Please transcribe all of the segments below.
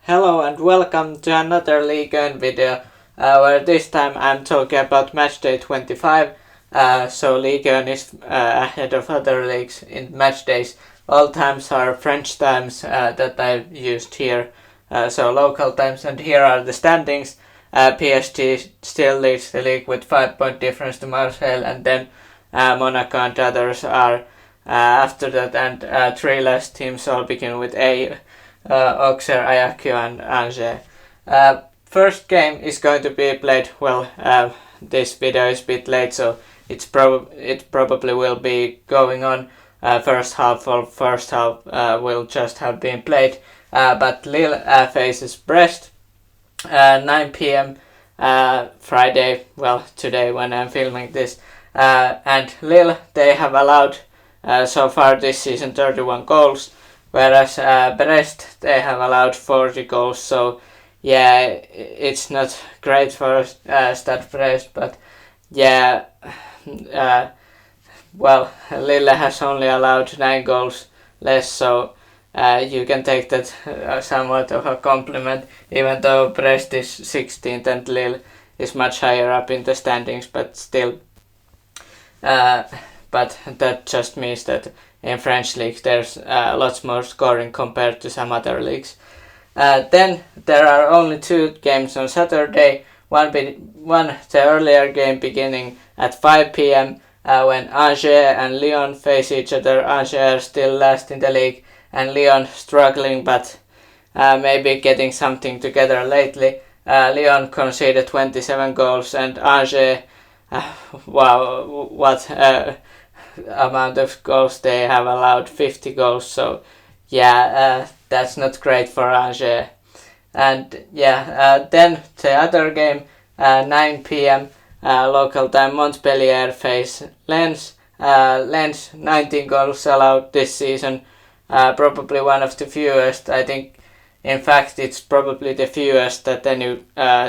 Hello and welcome to another Ligue video, where this time I'm talking about Matchday 25. So Ligue is ahead of other leagues in matchdays. All times are French times that I've used here, so local times, and here are the standings. PSG still leads the league with 5-point difference to Marseille, and then Monaco and others are after that, and three last teams all begin with A. Auxerre, Ajaccio and Angers. First game is going to be played, this video is a bit late, so it probably will be going on first half, or first half will just have been played. But Lille faces Brest 9 p.m. Friday, today when I'm filming this. And Lille, they have allowed so far this season 31 goals. Whereas Brest, they have allowed 40 goals, so yeah, it's not great for Stade Brest, but yeah, Lille has only allowed 9 goals less, so you can take that somewhat of a compliment, even though Brest is 16th and Lille is much higher up in the standings, but still, but that just means that in French league there's lots more scoring compared to some other leagues. Then there are only 2 games on Saturday, one the earlier game beginning at 5 p.m. When Angers and Lyon face each other. Angers are still last in the league and Lyon struggling, but maybe getting something together lately. Lyon conceded 27 goals and Angers, what amount of goals they have allowed, 50 goals, so yeah, that's not great for Angers. And then the other game, 9 p.m. Local time, Montpellier face Lens. Lens 19 goals allowed this season, probably one of the fewest. I think, in fact, it's probably the fewest that any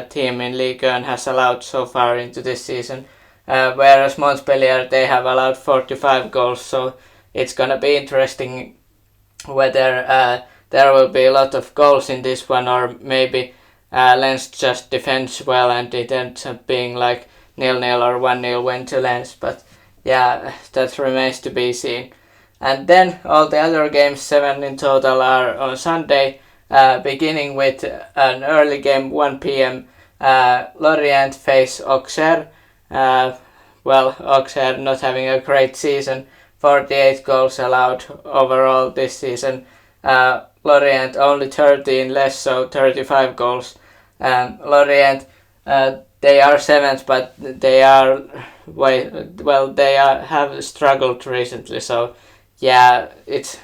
team in Ligue 1 has allowed so far into this season. Whereas Montpellier, they have allowed 45 goals, so it's gonna be interesting whether there will be a lot of goals in this one, or maybe Lens just defends well and it ends up being like 0-0 or 1-0 win to Lens, but yeah, that remains to be seen. And then all the other games, 7 in total, are on Sunday, beginning with an early game, 1 p.m. Lorient face Auxerre. Auxerre not having a great season, 48 goals allowed overall this season. Lorient only 13 less, so 35 goals. Lorient, they are 7th, but they are have struggled recently, so yeah, it's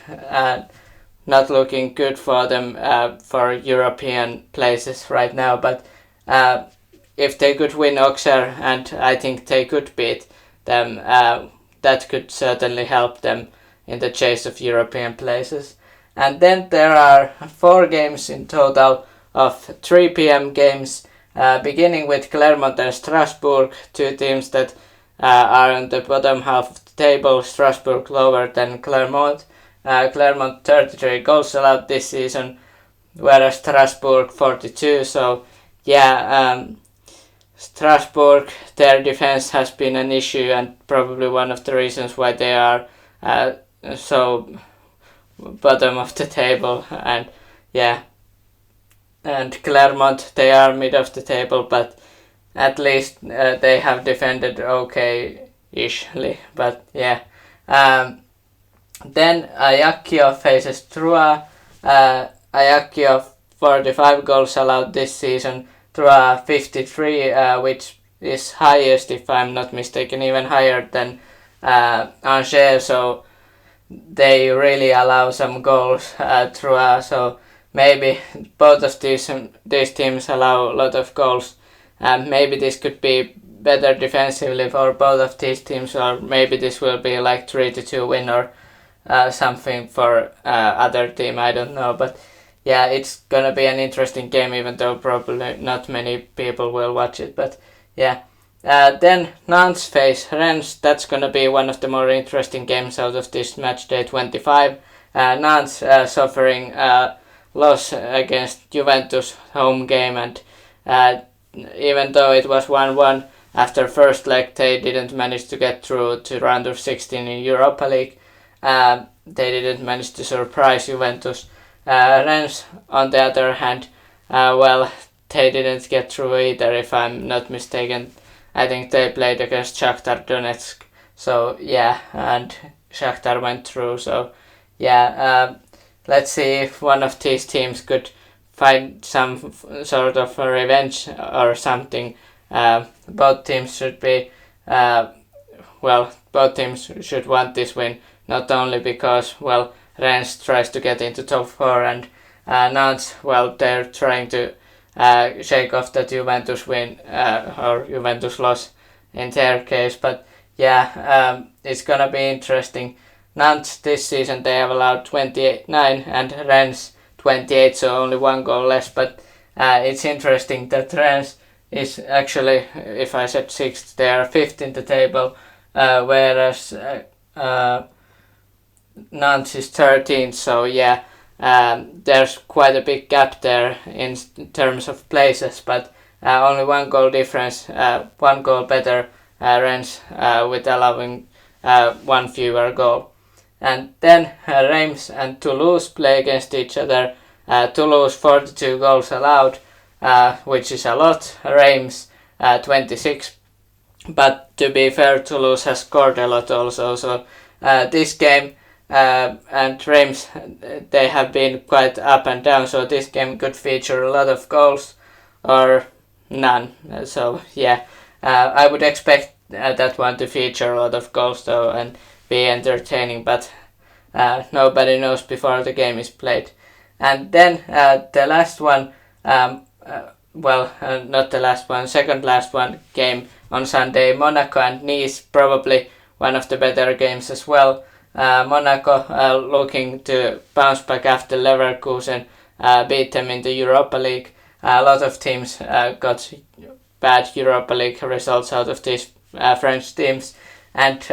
not looking good for them for European places right now, but if they could win Auxerre, and I think they could beat them, that could certainly help them in the chase of European places. And then there are 4 games in total of 3 p.m. games, beginning with Clermont and Strasbourg, 2 teams that are on the bottom half of the table. Strasbourg lower than Clermont. Clermont 33 goals allowed this season, whereas Strasbourg 42, so yeah, Strasbourg, their defense has been an issue and probably one of the reasons why they are so bottom of the table, and yeah, and Clermont, they are mid of the table, but at least they have defended okay-ishly, but yeah. Then Ajaccio faces Troyes. Ajaccio 45 goals allowed this season, Troyes 53, which is highest, if I'm not mistaken, even higher than Angers, so they really allow some goals, Troyes, so maybe both of these teams allow a lot of goals, and maybe this could be better defensively for both of these teams, or maybe this will be like 3-2 win or something for other team, I don't know, but yeah, it's gonna be an interesting game, even though probably not many people will watch it, but yeah. Then Nantes face Rennes. That's gonna be one of the more interesting games out of this match day 25. Nantes suffering loss against Juventus home game, and even though it was 1-1 after first leg, they didn't manage to get through to round of 16 in Europa League. They didn't manage to surprise Juventus. Rennes, on the other hand, they didn't get through either, if I'm not mistaken. I think they played against Shakhtar Donetsk. So yeah, and Shakhtar went through. So yeah, let's see if one of these teams could find some sort of a revenge or something. Both teams should be, both teams should want this win, not only because, Rennes tries to get into top 4 and Nantes, they're trying to shake off the Juventus win or Juventus loss in their case, but yeah, it's gonna be interesting. Nantes this season, they have allowed 29 and Rennes 28, so only 1 goal less, but it's interesting that Rennes is actually, if I said 6th, they are 5th in the table, whereas Nantes is 13th, so yeah, there's quite a big gap there in terms of places, but only 1 goal difference, 1 goal better Rennes with allowing 1 fewer goal. And then Reims and Toulouse play against each other. Toulouse 42 goals allowed, which is a lot. Reims 26. But to be fair, Toulouse has scored a lot also. So this game and Reims, they have been quite up and down. So this game could feature a lot of goals or none. So yeah, I would expect that one to feature a lot of goals though and be entertaining, but nobody knows before the game is played. And then the last one, not the last one, second last one game on Sunday, Monaco and Nice, probably one of the better games as well. Monaco looking to bounce back after Leverkusen beat them in the Europa League. A lot of teams got bad Europa League results out of these French teams, and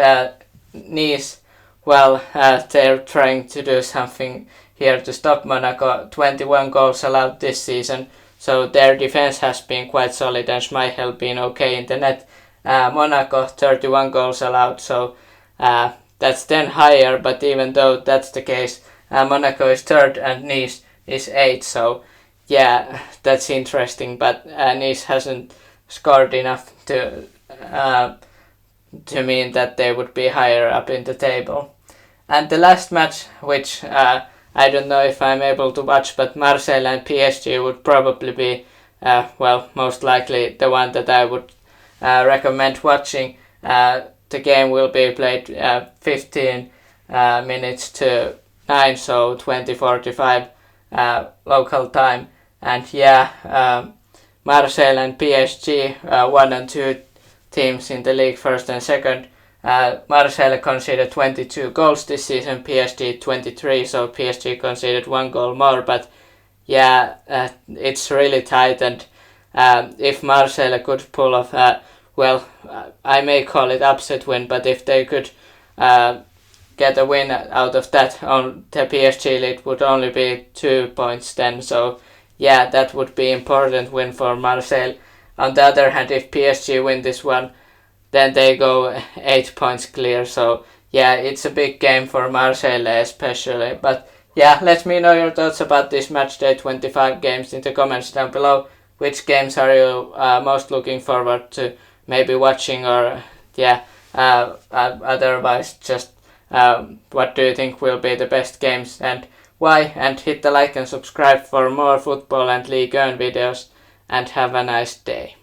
Nice, they're trying to do something here to stop Monaco. 21 goals allowed this season, so their defense has been quite solid and Schmeichel been okay in the net. Monaco 31 goals allowed, so that's 10 higher, but even though that's the case, Monaco is 3rd and Nice is 8th, so yeah, that's interesting, but Nice hasn't scored enough to mean that they would be higher up in the table. And the last match, which I don't know if I'm able to watch, but Marseille and PSG would probably be, most likely the one that I would recommend watching. The game will be played 15 minutes to 9, so 20:45 local time. And yeah, Marseille and PSG, 1 and 2 teams in the league, 1st and 2nd. Marseille conceded 22 goals this season, PSG 23, so PSG conceded 1 goal more, but yeah, it's really tight, and if Marseille could pull off, I may call it upset win, but if they could get a win out of that, on the PSG lead would only be 2 points then, so yeah, that would be important win for Marseille. On the other hand, if PSG win this one, then they go 8 points clear, so yeah, it's a big game for Marseille especially. But yeah, let me know your thoughts about this Matchday 25 games in the comments down below. Which games are you most looking forward to maybe watching, or otherwise just what do you think will be the best games and why? And hit the like and subscribe for more football and Ligue 1 videos, and have a nice day.